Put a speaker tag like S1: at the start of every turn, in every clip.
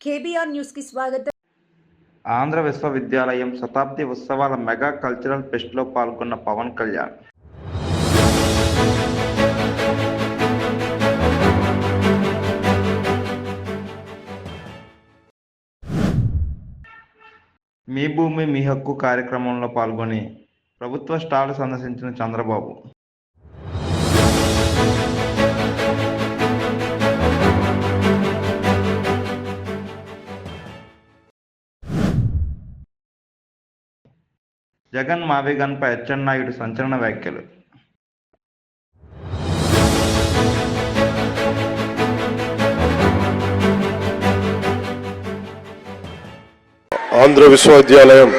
S1: KBR news కి స్వాగతం.
S2: ఆంధ్ర విశ్వవిద్యాలయం శతాబ్ది ఉత్సవాల మెగా కల్చరల్ ఫెస్ట్లో పాల్గొన్న పవన్ కళ్యాణ్. మీ భూమి మీ హక్కు కార్యక్రమంలో పాల్గొని ప్రభుత్వ స్టాల్ సందర్శించిన చంద్రబాబు. జగన్ మావేగన్పై అచ్చెన్నాయుడు సంచలన వ్యాఖ్యలు.
S3: ఆంధ్ర విశ్వవిద్యాలయం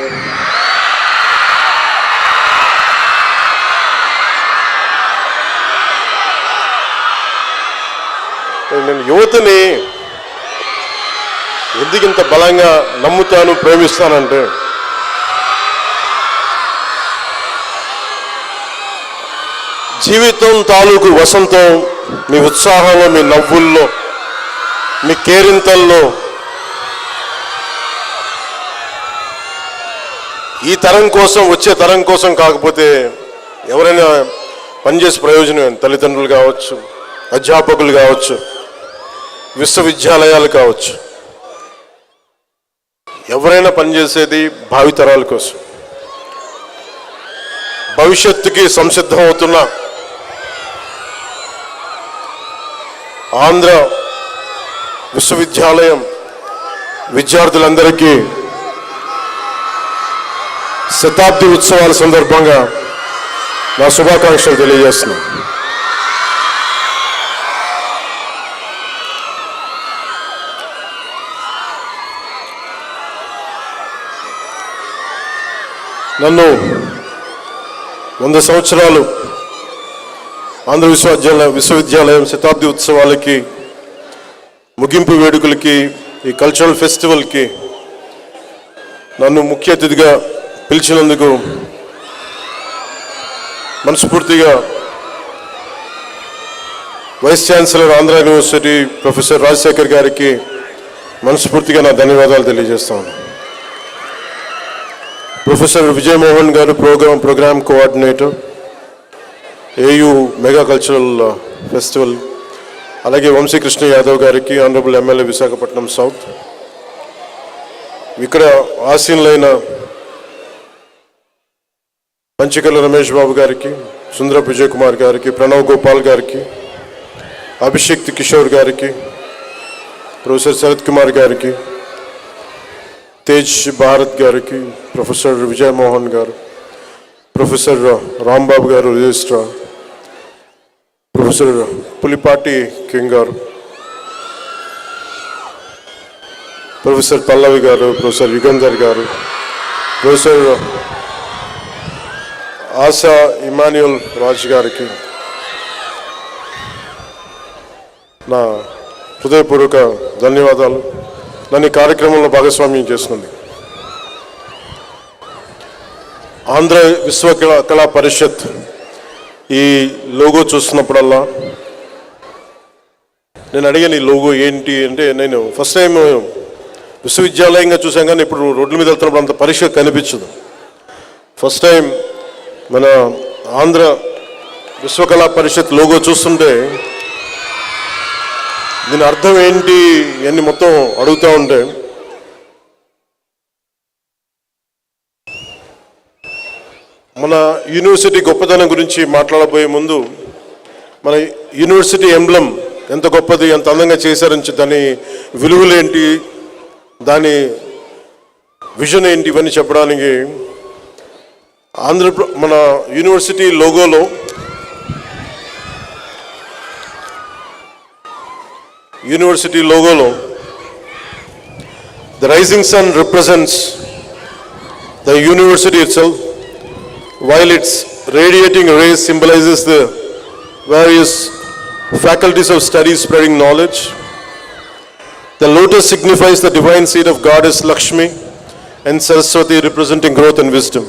S3: నేను యువతని ఎందుకు ఇంత బలంగా నమ్ముతాను, ప్రేమిస్తానంటే జీవితం తాలూకు వసంతం మీ ఉత్సాహంలో, మీ నవ్వుల్లో, మీ కేరింతల్లో. ఈ తరం కోసం, వచ్చే తరం కోసం కాకపోతే ఎవరైనా పనిచేసే ప్రయోజనం తల్లిదండ్రులు కావచ్చు, అధ్యాపకులు కావచ్చు, విశ్వవిద్యాలయాలు కావచ్చు, ఎవరైనా పనిచేసేది భావితరాల కోసం. భవిష్యత్తుకి సంసిద్ధం అవుతున్న ఆంధ్ర విశ్వవిద్యాలయం విద్యార్థులందరికీ శతాబ్ది ఉత్సవాల సందర్భంగా నా శుభాకాంక్షలు తెలియజేస్తున్నాను. నన్ను 100 సంవత్సరాలు ఆంధ్ర విశ్వవిద్యాలయం శతాబ్ది ఉత్సవాలకి, ముగింపు వేడుకలకి, ఈ కల్చరల్ ఫెస్టివల్కి నన్ను ముఖ్య అతిథిగా పిలిచినందుకు మనస్ఫూర్తిగా vice chancellor Andhra university professor Rajasekhar గారికి మనస్ఫూర్తిగా నా ధన్యవాదాలు తెలియజేస్తాను. ప్రొఫెసర్ విజయమోహన్ గారు program coordinator, AU mega cultural festival, అలాగే వంశీకృష్ణ యాదవ్ గారికి, ఆనరబుల్ ఎమ్మెల్యే విశాఖపట్నం సౌత్, ఇక్కడ ఆసీనులైన పంచకల్ల రమేష్ బాబు గారికి, సుందరపు విజయ్ కుమార్ గారికి, ప్రణవ్ గోపాల్ గారికి, అభిషేక్ కిషోర్ గారికి, ప్రొఫెసర్ శరత్ కుమార్ గారికి, తేజ్ భారత్ గారికి, ప్రొఫెసర్ విజయమోహన్ గారు, ప్రొఫెసర్ రాంబాబు గారు రిజిస్ట్రార్, ప్రొఫెసర్ పులిపాటి కింగ్ గారు, ప్రొఫెసర్ పల్లవి గారు, ప్రొఫెసర్ యుగంధర్ గారు, ప్రొఫెసర్ ఆశా ఇమాన్యుల్ రాజ్ గారికి నా హృదయపూర్వక ధన్యవాదాలు. నన్ను ఈ కార్యక్రమంలో భాగస్వామ్యం చేస్తుంది. ఆంధ్ర విశ్వకళా పరిషత్ ఈ లోగో చూస్తున్నప్పుడల్లా నేను అడిగాను, ఈ లోగో ఏంటి అంటే, నేను ఫస్ట్ టైం విశ్వవిద్యాలయంగా చూసాను కానీ ఇప్పుడు రోడ్ల మీద వెళ్తున్నప్పుడు అంత పరిషత్ కనిపించదు. ఫస్ట్ టైం మన ఆంధ్ర విశ్వకళా పరిషత్ లోగో చూస్తుంటే దీని అర్థం ఏంటి అని మొత్తం అడుగుతూ ఉంటే, మన యూనివర్సిటీ గొప్పదనం గురించి మాట్లాడబోయే ముందు మన యూనివర్సిటీ ఎంబ్లం ఎంత గొప్పది, ఎంత అందంగా చేశారని, దాని విలువలేంటి, దాని విజన్ ఏంటి, ఇవన్నీ చెప్పడానికి మన university లోగోలో the rising sun represents the university itself, while its radiating rays symbolizes the various faculties of study spreading knowledge. The lotus signifies the divine seed of goddess Lakshmi and Saraswati representing growth and wisdom.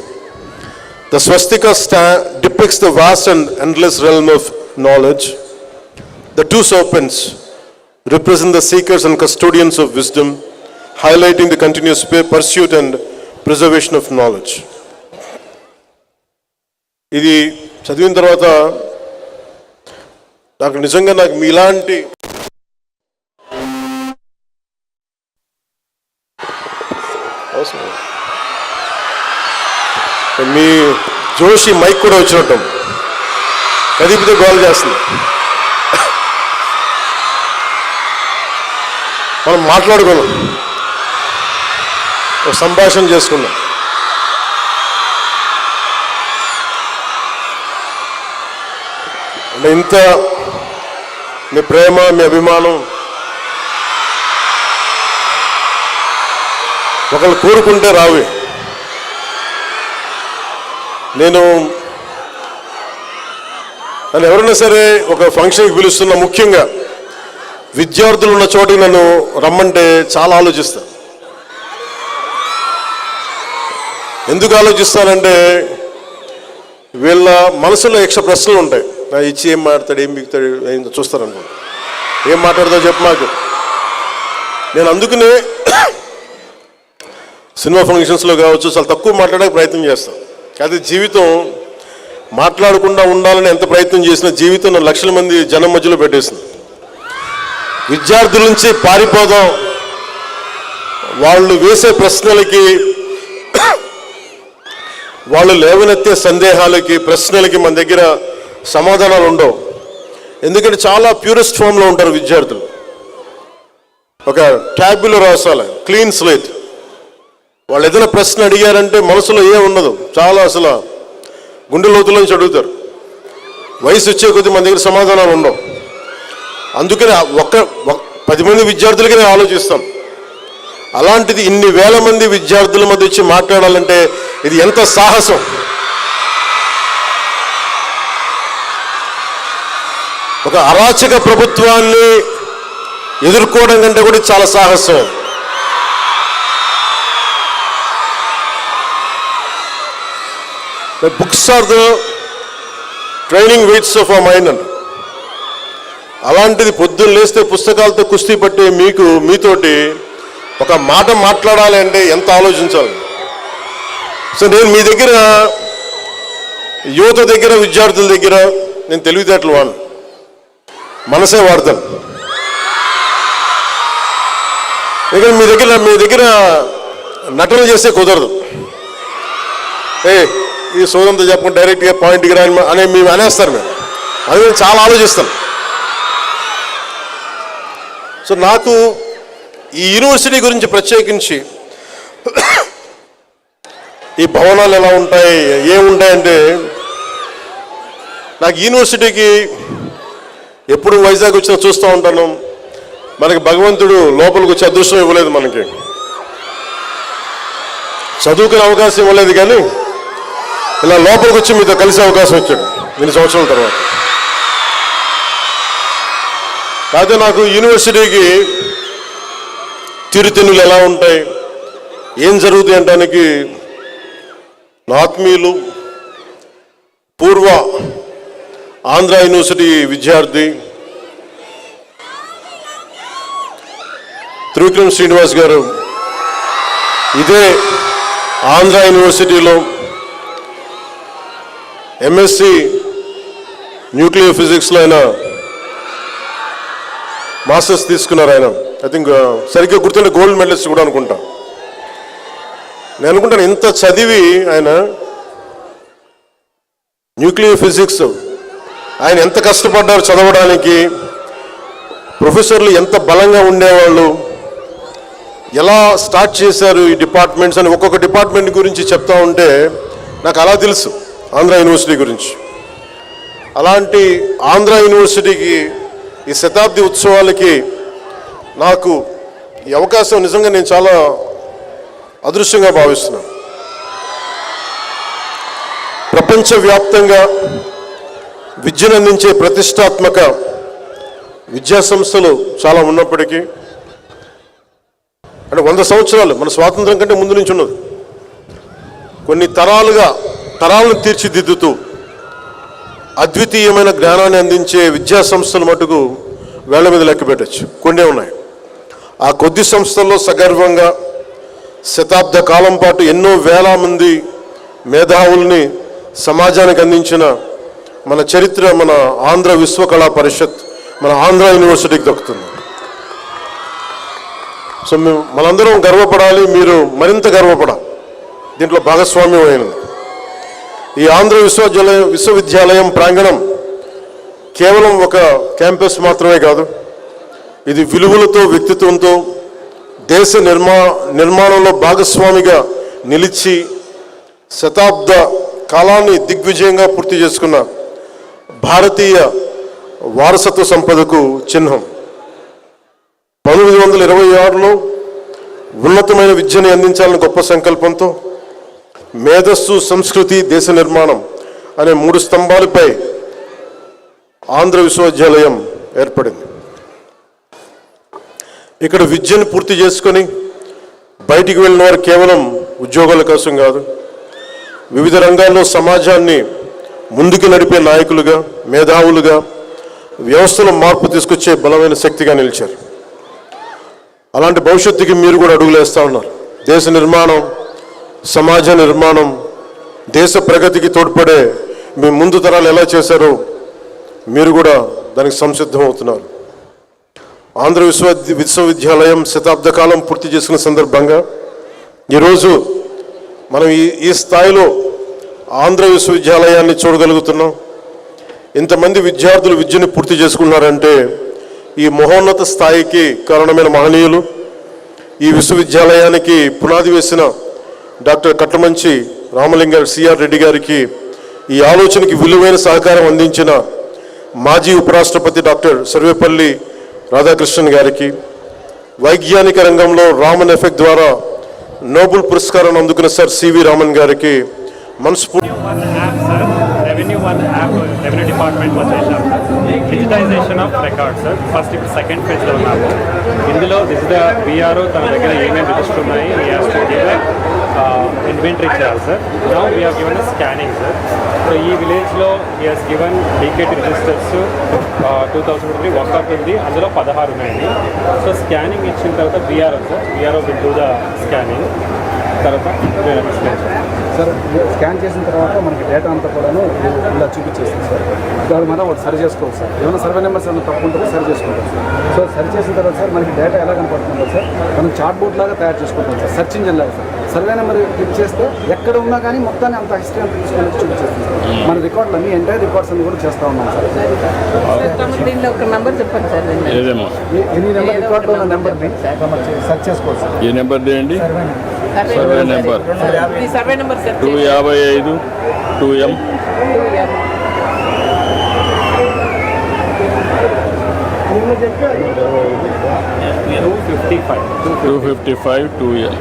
S3: The swastika depicts the vast and endless realm of knowledge. The two serpents represent the seekers and custodians of wisdom, highlighting the continuous pursuit and preservation of knowledge. ఇది చదివిన తర్వాత నాకు మీలాంటి మీ Joshi mic కూడా వచ్చినట్టు కదిపితే goal చేస్తుంది. మనం మాట్లాడుకున్నాం, ఒక సంభాషణ చేసుకున్నాం. అంటే ఇంత మీ ప్రేమ, మీ అభిమానం ఒకళ్ళు కోరుకుంటే రావి. నేను ఎవరైనా సరే ఒక ఫంక్షన్కి పిలుస్తున్నా, ముఖ్యంగా విద్యార్థులు ఉన్న చోటికి నన్ను రమ్మంటే చాలా ఆలోచిస్తాను. ఎందుకు ఆలోచిస్తానంటే వీళ్ళ మనసులో యక్ష ప్రశ్నలు ఉంటాయి. నా ఇచ్చి ఏం మాట్లాడతాడు, ఏం బిగుతాడు, ఏం చూస్తారనుకో, ఏం మాట్లాడతావు చెప్పు మాకు. నేను అందుకనే సినిమా ఫంక్షన్స్లో కావచ్చు చాలా తక్కువ మాట్లాడడానికి ప్రయత్నం చేస్తాను. అది జీవితం మాట్లాడకుండా ఉండాలని ఎంత ప్రయత్నం చేసినా జీవితం నన్ను లక్షల మంది జనం మధ్యలో పెట్టేసింది. విద్యార్థుల నుంచి పారిపోదాం, వాళ్ళు వేసే ప్రశ్నలకి, వాళ్ళు లేవనెత్తే సందేహాలకి, ప్రశ్నలకి మన దగ్గర సమాధానాలు ఉండవు. ఎందుకంటే చాలా ప్యూరెస్ట్ ఫామ్లో ఉంటారు విద్యార్థులు. ఒక ట్యాబ్లో రాసాలి, క్లీన్ స్లేట్. వాళ్ళు ఏదైనా ప్రశ్న అడిగారంటే మనసులో ఏం ఉండదు, చాలా అసలు గుండె లోతులోంచి అడుగుతారు. వయసు వచ్చే కొద్దీ మన దగ్గర సమాధానాలు ఉండవు. అందుకని 10 మంది విద్యార్థులకి నేను ఆలోచిస్తాం. అలాంటిది ఇన్ని వేల మంది విద్యార్థుల మధ్య వచ్చి మాట్లాడాలంటే ఇది ఎంత సాహసం. ఒక అరాచక ప్రభుత్వాన్ని ఎదుర్కోవడం కంటే కూడా చాలా సాహసం. The books are the training weights of our mind. అలాంటిది పొద్దున్న లేస్తే పుస్తకాలతో కుస్తీ పట్టే మీతోటి ఒక మాట మాట్లాడాలి అంటే ఎంత ఆలోచించాలి. సో నేను మీ దగ్గర, యువత దగ్గర, విద్యార్థుల దగ్గర నేను తెలివితేటలు వాడు, మనసే వాడతాను. ఇక్కడ మీ దగ్గర నటన చేస్తే కుదరదు. ఈ సోదంతో చెప్పకుండా డైరెక్ట్గా పాయింట్కి రాని అనే మేము అనేస్తారు. అది నేను చాలా ఆలోచిస్తాను. సో నాకు ఈ యూనివర్సిటీ గురించి ప్రత్యేకించి ఈ భవనాలు ఎలా ఉంటాయి, ఏముంటాయంటే, నాకు యూనివర్సిటీకి ఎప్పుడు వైజాగ్ వచ్చినా చూస్తూ ఉంటాను. మనకి భగవంతుడు లోపలికి వచ్చే అదృష్టం ఇవ్వలేదు, మనకి చదువుకునే అవకాశం ఇవ్వలేదు, కానీ ఇలా లోపలికి వచ్చి మీతో కలిసే అవకాశం వచ్చాడు 2 సంవత్సరాల తర్వాత. కాకపోతే నాకు యూనివర్సిటీకి తీరుతెన్నులు ఎలా ఉంటాయి, ఏం జరుగుతాయి అంటానికి నా ఆత్మీయులు, పూర్వ ఆంధ్ర యూనివర్సిటీ విద్యార్థి త్రివిక్రమ్ శ్రీనివాస్ గారు ఇదే ఆంధ్ర యూనివర్సిటీలో ఎంఎస్సి న్యూక్లియర్ ఫిజిక్స్లో ఆయన మాస్టర్స్ తీసుకున్నారు. ఆయన ఐ థింక్ సరిగ్గా గుర్తుండే గోల్డ్ మెడలిస్ట్ కూడా అనుకుంటా. నేను అనుకుంటాను ఇంత చదివి ఆయన న్యూక్లియర్ ఫిజిక్స్ ఆయన ఎంత కష్టపడ్డారు చదవడానికి, ప్రొఫెసర్లు ఎంత బలంగా ఉండేవాళ్ళు, ఎలా స్టార్ట్ చేశారు ఈ డిపార్ట్మెంట్స్ అని ఒక్కొక్క డిపార్ట్మెంట్ గురించి చెప్తా ఉంటే నాకు అలా తెలుసు ఆంధ్ర యూనివర్సిటీ గురించి. అలాంటి ఆంధ్ర యూనివర్సిటీకి ఈ శతాబ్ది ఉత్సవాలకి నాకు ఈ అవకాశం నిజంగా నేను చాలా అదృష్టంగా భావిస్తున్నాను. ప్రపంచవ్యాప్తంగా విద్యను అందించే ప్రతిష్టాత్మక విద్యా సంస్థలు చాలా ఉన్నప్పటికీ, అంటే 100 సంవత్సరాలు మన స్వాతంత్రం కంటే ముందు నుంచి ఉన్నది, కొన్ని తరాలుగా తరాలను తీర్చిదిద్దుతూ అద్వితీయమైన జ్ఞానాన్ని అందించే విద్యా సంస్థలు మటుకు వేళ్ల మీద లెక్క పెట్టచ్చు, కొన్ని ఉన్నాయి. ఆ కొద్ది సంస్థల్లో సగర్వంగా శతాబ్ద కాలం పాటు ఎన్నో వేల మంది మేధావుల్ని సమాజానికి అందించిన మన చరిత్ర మన ఆంధ్ర విశ్వకళా పరిషత్, మన ఆంధ్ర యూనివర్సిటీకి దక్కుతుంది. సో మనందరం గర్వపడాలి, మీరు మరింత గర్వపడాలి దీంట్లో భాగస్వామ్యం అయినది. ఈ ఆంధ్ర విశ్వవిద్యాలయం ప్రాంగణం కేవలం ఒక క్యాంపస్ మాత్రమే కాదు, ఇది విలువలతో, వ్యక్తిత్వంతో దేశ నిర్మాణంలో భాగస్వామిగా నిలిచి శతాబ్ద కాలాన్ని దిగ్విజయంగా పూర్తి చేసుకున్న భారతీయ వారసత్వ సంపదకు చిహ్నం. 1926లో ఉన్నతమైన విద్యను అందించాలని గొప్ప సంకల్పంతో మేధస్సు, సంస్కృతి, దేశ నిర్మాణం అనే 3 స్తంభాలపై ఆంధ్ర విశ్వవిద్యాలయం ఏర్పడింది. ఇక్కడ విద్యను పూర్తి చేసుకొని బయటికి వెళ్ళిన వారు కేవలం ఉద్యోగాల కోసం కాదు, వివిధ రంగాల్లో సమాజాన్ని ముందుకు నడిపే నాయకులుగా, మేధావులుగా, వ్యవస్థలో మార్పు తీసుకొచ్చే బలమైన శక్తిగా నిలిచారు. అలాంటి భవిష్యత్తుకి మీరు కూడా అడుగులేస్తూ ఉన్నారు. దేశ నిర్మాణం, సమాజ నిర్మాణం, దేశ ప్రగతికి తోడ్పడే మీ ముందు తరాలు ఎలా చేశారో మీరు కూడా దానికి సంసిద్ధం అవుతున్నారు. ఆంధ్ర విశ్వవిద్యాలయం శతాబ్ద కాలం పూర్తి చేసుకున్న సందర్భంగా ఈరోజు మనం ఈ స్థాయిలో ఆంధ్ర విశ్వవిద్యాలయాన్ని చూడగలుగుతున్నాం. ఇంతమంది విద్యార్థులు విద్యను పూర్తి చేసుకున్నారంటే ఈ మహోన్నత స్థాయికి కారణమైన మహనీయులు, ఈ విశ్వవిద్యాలయానికి పునాది వేసిన డాక్టర్ కట్టమంచి రామలింగ సిఆర్ రెడ్డి గారికి, ఈ ఆలోచనకి విలువైన సహకారం అందించిన మాజీ ఉపరాష్ట్రపతి డాక్టర్ సర్వేపల్లి రాధాకృష్ణన్ గారికి, వైజ్ఞానిక రంగంలో రామన్ ఎఫెక్ట్ ద్వారా నోబెల్ పురస్కారాన్ని అందుకున్న సార్ సివి రామన్ గారికి మనస్ఫూర్తి.
S4: రెవెన్యూ డిపార్ట్మెంట్ వచ్చేసాం sir. Digitization of records sir. First ఇప్పుడు సెకండ్ ఫేజ్లో ఉన్నాము. ఇందులో దిస్ ద బీఆర్ఓ తన దగ్గర ఏమేమి రిజిస్టర్ ఉన్నాయి ఇన్వెంటరీ చేయాలి sir. Now we have given scanning sir. So ఈ విలేజ్లో he has given DKT registers 2003 ఒక్కటి ఉంది, అందులో 16 ఉన్నాయండి. సో స్కానింగ్ ఇచ్చిన తర్వాత BRO sir, BRO will do the scanning. తర్వాత
S5: సార్ స్కాన్ చేసిన తర్వాత మనకి డేటా అంతా కూడాను ఇలా చూపించేస్తుంది సార్. దాని మనం ఒకటి సరి చేసుకోవాలి సార్. ఏమైనా సర్వే నెంబర్స్ ఏమైనా తప్పు ఉంటుందో సరి చేసుకుంటాం సార్. సో సరి చేసిన తర్వాత సార్ మనకి డేటా ఎలా కనపడుతుందో సార్ మనం చాట్ బోర్డ్ లాగా తయారు చేసుకుంటాం సార్, సెర్చ్ ఇంజిన్ లాగా సార్. సర్వే నెంబర్ క్లిక్ చేస్తే ఎక్కడ ఉన్నా కానీ మొత్తాన్ని అంత హిస్టరీ అంతా తీసుకొని చూపించేస్తుంది సార్. మన రికార్డులు అన్ని ఎంటైర్ రికార్డ్స్ అన్ని కూడా చేస్తూ ఉన్నాం సార్.
S1: దీనిలో ఒక నెంబర్ చెప్పండి సార్.
S5: ఎన్ని నెంబర్ రికార్డులో ఉన్న నెంబర్ని సెర్చ్ చేసుకోవాలి సార్.
S6: ఈ నెంబర్ చేయండి. Survey number 255 2M 255 2L.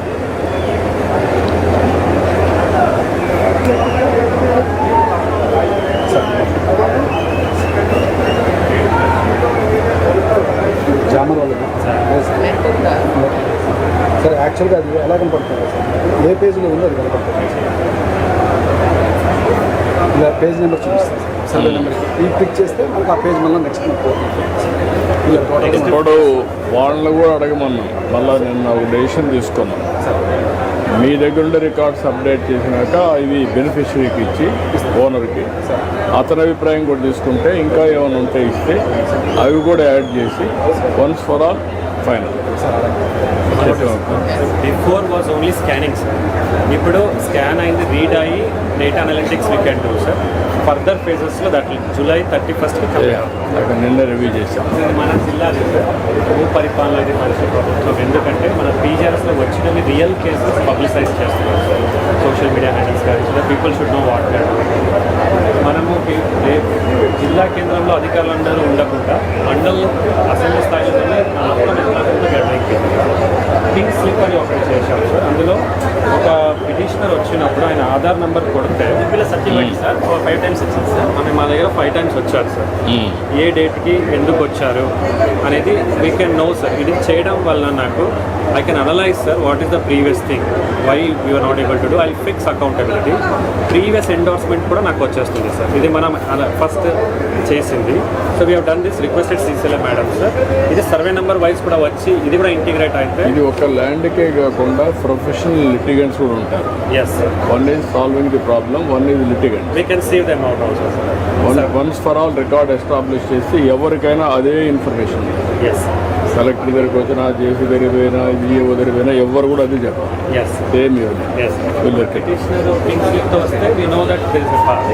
S5: Jammer వాళ్ళు సార్ యాక్చువల్గా అది ఎలా కనపడుతుంది సార్? ఏ పేజీలో ఉందో అది కనపడుతుంది సార్. ఇలా పేజ్ నెంబర్ చూపిస్తుంది సార్. సర్వే నెంబర్ ఈ క్లిక్ చేస్తే మనకు ఆ పేజ్ మళ్ళీ నెక్స్ట్
S6: ఇప్పుడు వాళ్ళని కూడా అడగమన్నాం. మళ్ళీ నిన్న ఒక డెసిషన్ తీసుకున్నాం. మీ దగ్గర ఉండే రికార్డ్స్ అప్డేట్ చేసినాక ఇవి బెనిఫిషరీకి ఇచ్చి ఓనర్కి అతని అభిప్రాయం కూడా తీసుకుంటే ఇంకా ఏమైనా ఉంటే ఇస్తే అవి కూడా యాడ్ చేసి once for all final.
S4: Before was only scanning sir. ఇప్పుడు స్కాన్ అయింది, రీడ్ అయ్యి data analytics we can do sir. Further ఫేజెస్లో దట్ జూలై 31st
S6: నిన్న రివ్యూ చేశాం.
S4: మన జిల్లాది భూ పరిపాలన ఇది మనిషి ప్రభుత్వం. ఎందుకంటే మన పీజీఆర్స్లో వచ్చినవి రియల్ కేసెస్ పబ్లిసైజ్ చేస్తున్నారు సార్, సోషల్ మీడియా హ్యాండిల్స్ కానీ. So people should know what they do. మనము జిల్లా కేంద్రంలో అధికారులందరూ ఉండకుండా మండల్ అసెంబ్లీ స్థాయిలోనే పింక్ స్లిప్ అని ఒకటి చేశాం సార్. అందులో ఒక పిటిషనర్ వచ్చినప్పుడు ఆయన ఆధార్ నెంబర్ కొడితే సర్టిఫికేట్ సార్ 5 times వచ్చింది సార్. మా దగ్గర 5 times వచ్చారు సార్. ఏ డేట్కి ఎందుకు వచ్చారు అనేది వీ కెన్ నో సార్. ఇది చేయడం వల్ల నాకు I can analyze, sir, what is the previous thing, why we were not able to do. I'll fix accountability. Previous endorsement కూడా నాకు వచ్చేస్తుంది సార్. ఇది మనం ఫస్ట్ చేసింది. So we have done this requested CCLA madam sir. ఇది survey number wise కూడా వచ్చి ఇది కూడా ఇంటిగ్రేట్ అయితే
S6: ఇది ఒక ల్యాండ్కే కాకుండా ప్రొఫెషనల్ లిటిగెంట్స్ కూడా ఉంటారు.
S4: Yes sir.
S6: One is solving the problem, one is litigant.
S4: We can save them out also sir.
S6: Once for all record establish చేసి ఎవరికైనా అదే ఇన్ఫర్మేషన్.
S4: ఎస్
S6: కలెక్టర్ దగ్గరికి వచ్చినా, జేసీ దగ్గర పోయినా, విఏఓ దగ్గర పోయినా ఎవరు కూడా అది చెప్పాలి.
S4: Yes
S6: same
S4: yes petitioner pink స్లిప్తో వస్తే we know that this is part.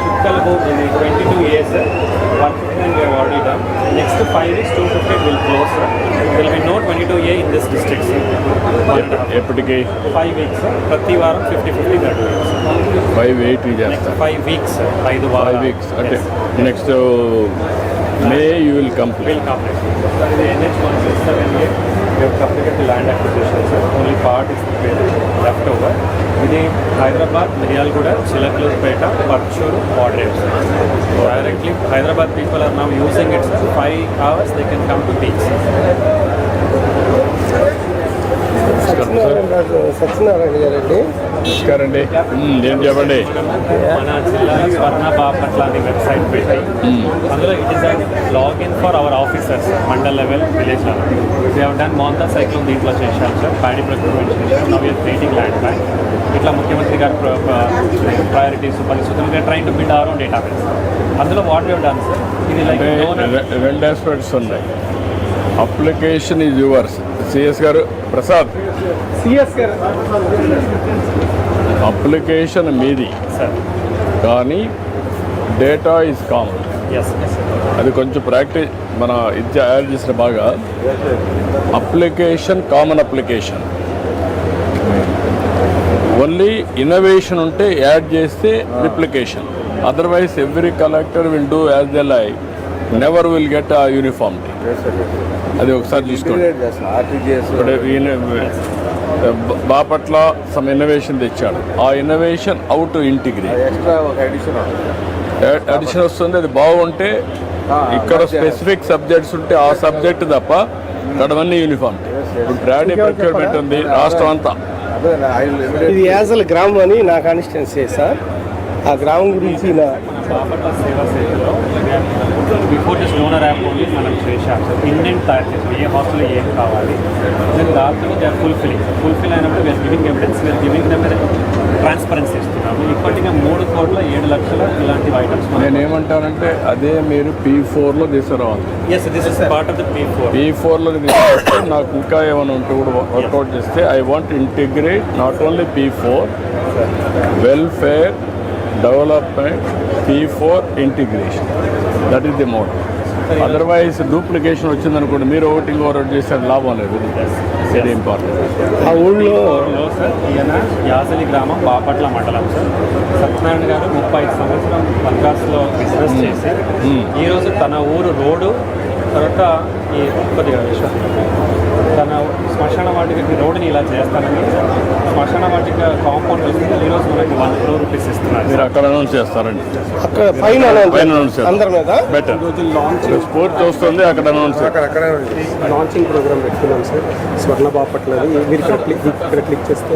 S4: చుక్కల బోర్డ్ ఇది 22 years sir. 159 we have already done. Next 5 weeks 250 will close sir. There will be no 22A in this district sir.
S6: ఎప్పటికీ
S4: 5 weeks sir. ప్రతి వారం 50-50 we are doing sir.
S6: 5-8
S4: Next
S6: చేస్తారు.
S4: 5 weeks sir. 5
S6: weeks అంటే next may you will complete.
S4: Will complete. Sir, the NH 167A we have completed the land acquisition sir. Only part is left over. ఇది Hyderabad, Miryalaguda, Chilakaluripet, Parchur, మోడ్రేవ్ sir. Directly Hyderabad people are now using it sir. 5 hours they can come to beach.
S5: Satyanarayana గారండి.
S6: నమస్కారం అండి. ఏం చెప్పండి.
S4: మన జిల్లా స్వర్ణ బాపట్ల అని website పెట్టి అందులో it is login for our officers mandal level, village level. We have done Montha cyclone దీంట్లో చేశాం సార్. ప్యాడీ ప్రొక్యూర్మెంట్ చేశాం. Now you're creating land bank. ఇట్లా ముఖ్యమంత్రి గారు ప్రయారిటీస్ పరిస్థితులు train to build our own database. అందులో వాట్ యూ డన్ సార్, ఇది like
S6: రెండు ఆస్పెక్ట్స్ ఉన్నాయి. Application is yours. సిఎస్ గారు, ప్రసాద్,
S5: సిఎస్ గారు
S6: అప్లికేషన్ మీది
S4: సార్.
S6: కానీ డేటా ఈజ్ కామన్.
S4: ఎస్
S6: అది కొంచెం ప్రాక్టీస్ మన ఇది యాడ్ చేసిన బాగా. Application common application. Only innovation ఉంటే యాడ్ చేస్తే replication. Otherwise every collector will do as the like, never will get ఆ యూనిఫార్మిటీ. అది ఒకసారి చూసుకోండి. ఇప్పుడు బాపట్ల సమ్ ఇన్నోవేషన్ తెచ్చాడు. ఆ ఇన్నోవేషన్ అవుట్ ఇంటిగ్రేట్ అడిషన్ వస్తుంది. అది బాగుంటే ఇక్కడ స్పెసిఫిక్ సబ్జెక్ట్స్ ఉంటే ఆ సబ్జెక్ట్ తప్ప అక్కడవన్నీ యూనిఫార్మిటీ. ఇప్పుడు ప్యాడీ ప్రొక్యూర్మెంట్ ఉంది రాష్ట్రం అంతా.
S5: ఇది యాజల్ గ్రామం అని నా కాన్స్టిట్యున్సీ సార్. ఆ గ్రామం గురించి
S4: బాపట్ల సేవా సేవలో before this donor app only మనం చేశాం సార్. ఇండెంట్ తయారు చేసాం, ఏ హాస్టల్లో ఏం కావాలి. దెన్ దాంట్లో దే ఆర్ ఫుల్ఫిల్ అయినప్పుడు we are giving evidence, we are giving them transparency ఇస్తున్నాము. ఇప్పటిగా 3,07,00,000 ఇలాంటి ఐటమ్స్.
S6: నేనేమంటానంటే అదే మీరు P4లో తీసుకురావాలి.
S4: Yes, this is part of the P4.
S6: P4లో తీసుకొస్తే నాకు ఇంకా ఏమైనా ఉంటే కూడా వర్కౌట్ చేస్తే I want integrate not only P4 welfare development, P4 integration. That is the model. Otherwise duplication వచ్చిందనుకోండి, మీరు ఒకటి ఇంకోటి చేస్తే లాభం లేదు. Very important.
S5: ఆ ఊళ్ళో
S4: సార్ ఈయన యాసలి గ్రామం, బాపట్ల మండలం సార్. సత్యనారాయణ గారు 35 సంవత్సరం మద్రాసులో బిజినెస్ చేసి ఈరోజు తన ఊరు రోడ్డు తర్వాత ఈ కొద్దిగా తన శ్మశాన వాటికి రోడ్డుని ఇలా చేస్తానని శ్మశాన వాటిక కాంపౌండ్ వస్తుంది. ఈరోజు మనకి 1 crore rupees ఇస్తున్నారు.
S6: మీరు అక్కడ అనౌన్స్ చేస్తారండి.
S5: అక్కడ పైన
S6: అనౌన్స్
S5: అందరి మీద
S6: బెటర్. స్పోర్ట్స్ వస్తుంది అక్కడ అనౌన్స్.
S5: లాంచింగ్ ప్రోగ్రామ్ పెట్టుకున్నాం సార్. స్వర్ణ బాపట్ల మీరు ఇక్కడ క్లిక్ చేస్తే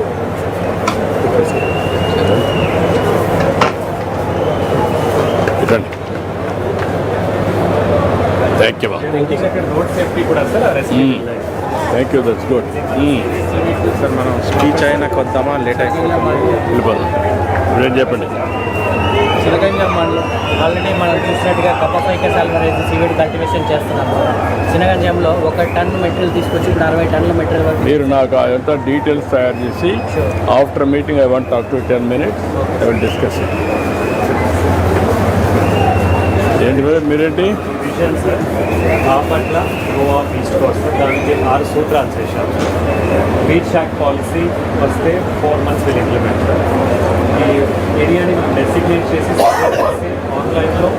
S6: ఇదండి. Thank you.
S4: రోడ్ సేఫ్టీ కూడా sir.
S6: Thank you, that's good.
S2: Sir మనం స్పీచ్ అయినాక వద్దామా, లేట్ అయిపోయిందా?
S6: వెళ్ళిపోదాం. ఇప్పుడేం చెప్పండి.
S7: చినగంజాం మండలం ఆల్రెడీ మనం చూసినట్టుగా కప్పపైక సాల్వరైజ్ సీవీడ్ కల్టివేషన్ చేస్తున్నాము. చినగంజాంలో 1 టన్ మెటీరియల్ తీసుకొచ్చి ఇప్పుడు 60 టన్నుల మెటీరియల్ వరకు
S6: మీరు నాకు అంతా డీటెయిల్స్ తయారు చేసి after meeting I want talk to 10 minutes. I will discuss it. ఏంటి మీరేంటి
S4: vision sir, Bapatla Goa east Coast దానికి 6 సూత్రాలు చేశాం. బీచ్ షాక్ పాలసీ వస్తే 4 months విల్ ఇంప్లిమెంట్ సార్. ఈ ఏరియాని డెసిగ్నేట్ చేసి ఆన్లైన్లో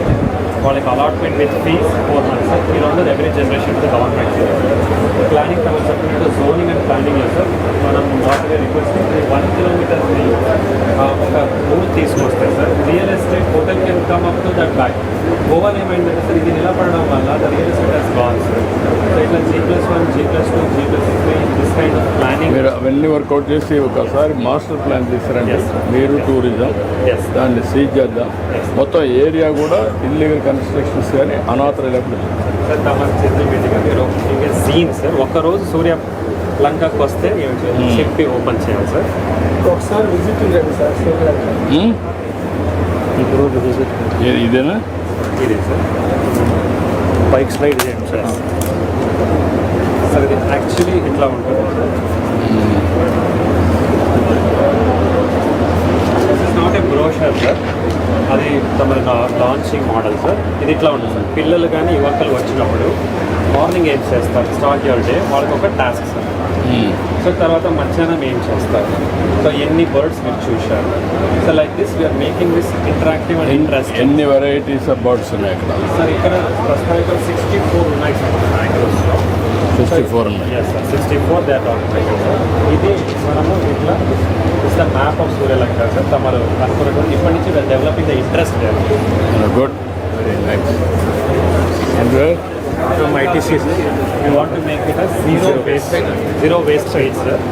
S4: వాళ్ళకి allotment with fees 4 months sir. ఈ రెండు revenue generation to government. Planning మనం చెప్పినట్టు జోనింగ్ అండ్ ప్లానింగ్లో సార్ మనం వాటిగా రిక్వెస్ట్ 1 kilometer ఒక రూట్ తీసుకొస్తే sir real estate hotel can come up to that back. గోవాలో ఏమైందంటే సార్ ఇది నిలబడడం వల్ల the real estate has gone sir. So ఇట్లా G+1, G+2, G+3 kind of planning.
S6: మీరు అవన్నీ వర్కౌట్ చేసి ఒకసారి మాస్టర్ ప్లాన్ తీసారండి.
S4: Yes, sir.
S6: మీరు టూరిజం
S4: Yes.
S6: దాన్ని సీజ్ చేద్దాం. మొత్తం ఏరియా కూడా ఇల్లీగల్ కన్స్ట్రక్షన్స్ కానీ అనాథరైనప్పుడు
S4: సార్ తమ చేతుల మీదుగా మీరు సీన్ సార్ ఒక్కరోజు సూర్య లంకకు వస్తే చెప్పి ఓపెన్ చేయాలి సార్.
S5: ఒకసారి విజిట్ చేయండి సార్.
S4: ఇప్పుడు విజిట్
S6: ఇదేనా
S4: ఇది సార్ బైక్ స్లైడ్ చేయండి సార్. సార్ ఇది యాక్చువల్లీ ఇట్లా ఉంటుంది sir. This is not a brochure sir. అది తమ లాంచింగ్ మోడల్ సార్. ఇది ఇట్లా ఉంటుంది సార్. పిల్లలు కానీ యువకులు వచ్చినప్పుడు మార్నింగ్ ఏం చేస్తారు, స్టార్ట్ యువర్ డే, వాళ్ళకి ఒక టాస్క్ సార్. సో తర్వాత మధ్యాహ్నం ఏం చేస్తారు, సో ఎన్ని బర్డ్స్ మీరు చూశారు. So like this we are making this interactive and interesting.
S6: ఎన్ని వెరైటీస్ ఆఫ్ బర్డ్స్ ఉన్నాయి ఇక్కడ?
S4: సార్ ఇక్కడ ప్రస్తుతానికి 64 ఉన్నాయి సార్ మ్యాంగ్రోవ్స్లో.
S6: 64 ఉన్నాయి.
S4: Yes sir 64 they are occupied sir. ఇది మనము ఇట్లా it's the map of Suryalanka sir. తమరు అనుకున్నటువంటి ఇప్పటి నుంచి we are developing the interest
S6: good, very nice. And
S4: from ITC we want to make it a zero waste site sir.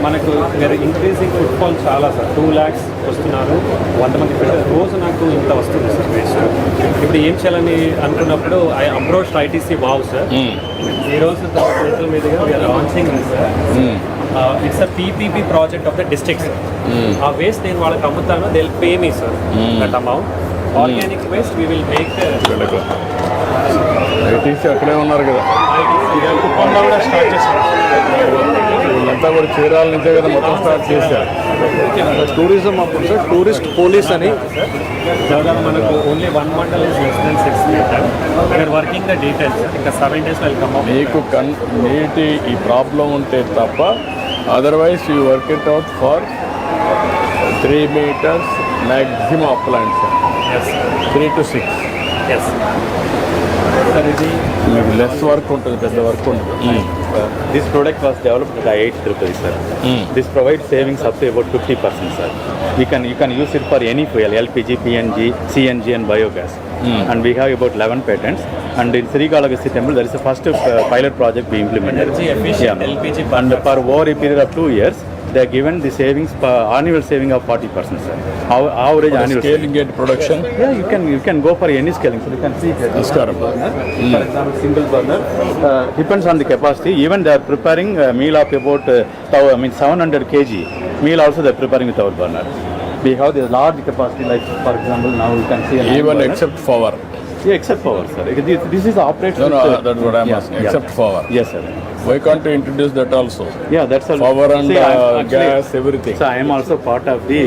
S4: మనకు మీరు increasing footfall చాలా సార్. 2 lakhs వస్తున్నారు, 100 మంది పెట్టారు రోజు. నాకు ఇంత వస్తుంది సార్ వేస్ట్. ఇప్పుడు ఏం చేయాలని అనుకున్నప్పుడు I approach ITC wow sir. ఈరోజు చేతుల మీదుగా we are launching sir. It's a PPP project of the district sir. ఆ వేస్ట్ నేను వాళ్ళకి అమ్ముతాను, they will pay me sir that amount. Organic waste we will make.
S6: ITC అక్కడే ఉన్నారు కదా,
S4: కుప్పంలో కూడా స్టార్ట్ చేశారు.
S6: వీళ్ళంతా కూడా చీరాల నుంచే కదా మొత్తం స్టార్ట్ చేశారు.
S5: టూరిజం అప్పుడు సార్ టూరిస్ట్ పోలీస్ అని
S4: దాదాపు మనకు only 1 mandal is less than 6 meter. We are working the details. ఇంకా 7 days will come up.
S6: మీకు నీటి ఈ ప్రాబ్లం ఉంటే తప్ప otherwise you work it out for 3 meters maximum అప్లాంట్స్,
S4: Yes,
S6: 3 to 6.
S4: yes. సార్ ఇది
S6: మీకు లెస్ వర్క్ ఉంటుంది, పెద్ద వర్క్ ఉంటుంది.
S8: This product was developed at 8 Tirupati, sir. This provides savings up to about 50%, sir. You can use it for any fuel, LPG, PNG, CNG and biogas. And we have about 11 patents. And in Srikalahasti temple, there is a first pilot project we implemented.
S4: Energy efficient LPG
S8: And for over a period of 2 years, they are given the savings, annual saving of 40%, sir. Our average annual saving.
S6: Scaling at production
S8: Yeah, you can go for any scaling. So you can see here.
S6: నమస్కారం.
S8: For example, single burner depends on the capacity. Even they are preparing a meal of about 700 kg meal. Also they are preparing with our burner. We have the large capacity, like for example, now you can see.
S6: Even except power.
S8: Yeah, except power, sir. This is operated.
S6: No,
S8: with,
S6: that's what I'm asking. Except power.
S8: Yes, sir.
S6: Why can't you introduce that also?
S8: Yeah, that's all.
S6: Power and
S8: See, actually,
S6: gas, everything.
S8: So I am also part of the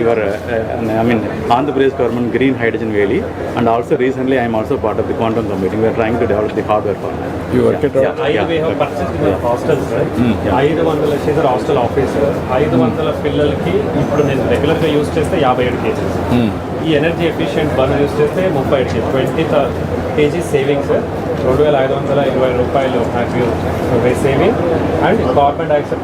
S8: Andhra Pradesh government Green Hydrogen Valley, and also recently I am also part of the quantum computing. We are trying to develop the hardware for that.
S6: You work it out.
S4: ఐదు we have purchased the hostels, sir. 500 చేసారు hostel officer. 500 పిల్లలకి ఇప్పుడు నేను రెగ్యులర్గా use చేస్తే 57 kgs. ఈ energy efficient burner use చేస్తే 37 KG, 20 kg saving sir. 2520 రూపాయలు నాకు సేవింగ్. అండ్ కార్బన్ డైఆక్సైడ్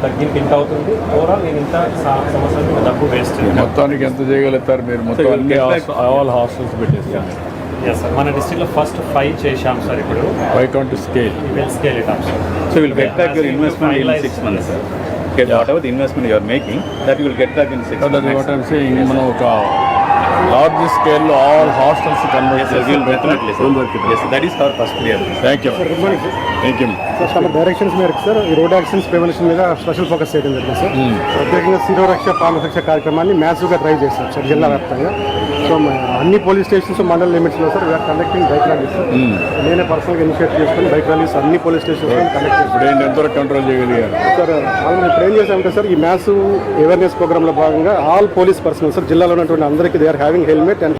S4: తగ్గింపు ఇంత అవుతుంది. ఓవరాల్ నేను ఇంత సంవత్సరానికి డబ్బు వేస్ట్.
S6: మొత్తానికి ఎంత చేయగలుగుతారు మీరు? మొత్తం అన్ని ఆల్ హాస్టల్స్ పెట్టేస్తారు.
S4: ఎస్ సార్, మన డిస్ట్రిక్ట్లో ఫస్ట్ 5 చేశాం సార్. ఇప్పుడు
S6: why can't scale?
S4: Will scale it up sir.
S8: So you will get back your investment in 6 months, sir. Get whatever the investment you are making, that you will get back in 6 months.
S6: That what I'm saying. మనం ఒక large స్కేల్లో all hostels convert
S8: Yes, sir. We will definitely, sir. Yes, that is our first priority.
S6: Thank you. Thank you.
S5: Sir తమ directions మేరకు sir ఈ road accidents prevention మీద special focus చేయడం జరిగింది sir. ప్రత్యేకంగా శిరోరక్ష ప్రాణరక్ష కార్యక్రమాన్ని మ్యాసివ్గా డ్రైవ్ చేస్తాం సార్ జిల్లా వ్యాప్తంగా. సో అన్ని పోలీస్ స్టేషన్స్ మండల లిమిట్స్లో sir we are conducting bike rallies. నేనే పర్సనల్గా ఇనిషియేట్ చేసుకుని బైక్ ర్యాలీస్ అన్ని పోలీస్ స్టేషన్స్ కండక్ట్ చేస్తాం.
S6: ఇప్పుడు ఏంటి ఎంతవరకు కంట్రోల్ చేయగలిగారు?
S5: సార్ ఆల్రెడీ ఇప్పుడు ఏం చేశామంటే సార్ ఈ మ్యాసివ్ అవేర్నెస్ ప్రోగ్రాంలో భాగంగా ఆల్ పోలీస్ పర్సనల్ సార్ జిల్లాలో ఉన్నటువంటి అందరికీ they are having helmet and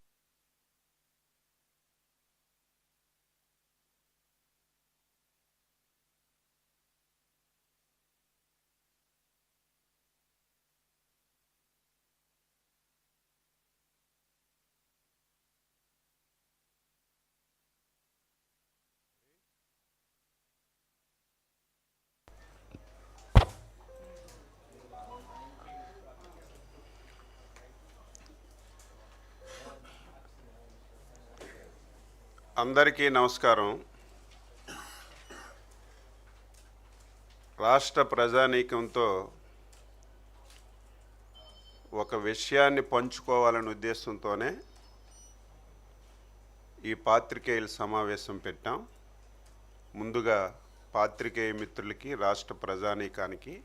S9: అందరికీ నమస్కారం. రాష్ట్ర ప్రజానీకంతో ఒక విషయాన్ని పంచుకోవాలనే ఉద్దేశంతోనే ఈ పాత్రికేయుల సమావేశం పెట్టాం. ముందుగా పాత్రికేయ మిత్రులకి, రాష్ట్ర ప్రజానీకానికి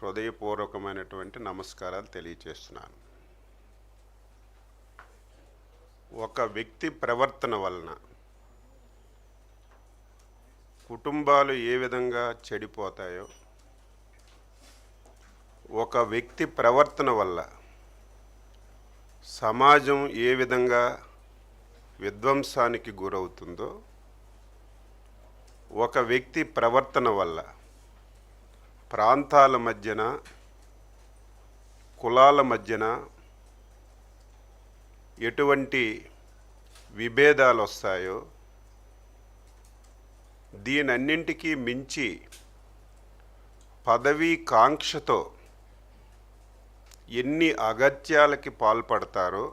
S9: హృదయపూర్వకమైనటువంటి నమస్కారాలు తెలియజేస్తున్నాను. ఒక వ్యక్తి ప్రవర్తన వలన కుటుంబాలు ఏ విధంగా చెడిపోతాయో, ఒక వ్యక్తి ప్రవర్తన వల్ల సమాజం ఏ విధంగా విధ్వంసానికి గురవుతుందో, ఒక వ్యక్తి ప్రవర్తన వల్ల ప్రాంతాల మధ్యన, కులాల మధ్యన ఎటువంటి విభేదాలు వస్తాయో, దీనన్నింటికీ మించి పదవీ కాంక్షతో ఎన్ని అగత్యాలకి పాల్పడతారో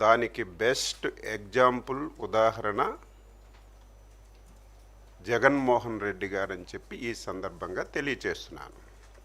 S9: దానికి బెస్ట్ ఎగ్జాంపుల్, ఉదాహరణ జగన్మోహన్ రెడ్డి గారని చెప్పి ఈ సందర్భంగా తెలియజేస్తున్నాను.